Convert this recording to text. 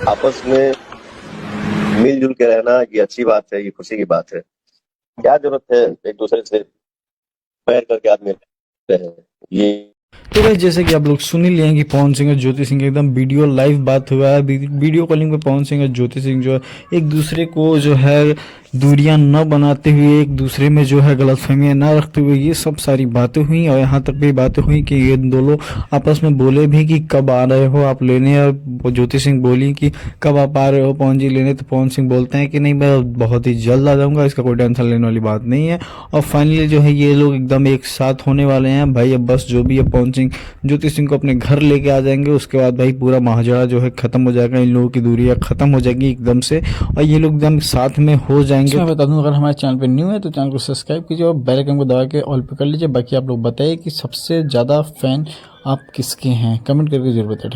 आपस में मिलजुल के रहना ये अच्छी बात है, ये खुशी की बात है। क्या जरूरत है एक दूसरे से बैर करके आदमी रहते हैं ये। तो गाइस जैसे कि आप लोग सुन ही लिए हैं कि पवन सिंह और ज्योति सिंह की एकदम वीडियो लाइव बात हुआ है। वीडियो कॉलिंग पे पवन सिंह और ज्योति सिंह जो है एक दूसरे को जो है दूरियां न बनाते हुए, एक दूसरे में जो है गलतफहमियां न रखते हुए ये सब सारी बातें हुई। और यहाँ तक भी बातें हुई कि ये दोनों आपस में बोले भी कि कब आ रहे हो आप लेने। और ज्योति सिंह बोली कि कब आप आ रहे हो पवन जी लेने, तो पवन सिंह बोलते हैं कि नहीं मैं बहुत ही जल्द आ जाऊंगा, इसका कोई टेंशन लेने वाली बात नहीं है। और फाइनली जो है ये लोग एकदम एक साथ होने वाले हैं भाई। अब बस जो भी है पवन सिंह ज्योति सिंह को अपने घर लेके आ जाएंगे, उसके बाद भाई पूरा महाजड़ा जो है खत्म हो जाएगा, इन लोगों की दूरियां खत्म हो जाएगी एकदम से और ये लोग एकदम साथ में हो जाएंगे। मैं बता दूं अगर हमारे चैनल पे न्यू है तो चैनल को सब्सक्राइब कीजिए और बेल आइकन को दबा के ऑल पे कर लीजिए। बाकी आप लोग बताइए कि सबसे ज़्यादा फैन आप किसके हैं, कमेंट करके जरूर बताइए।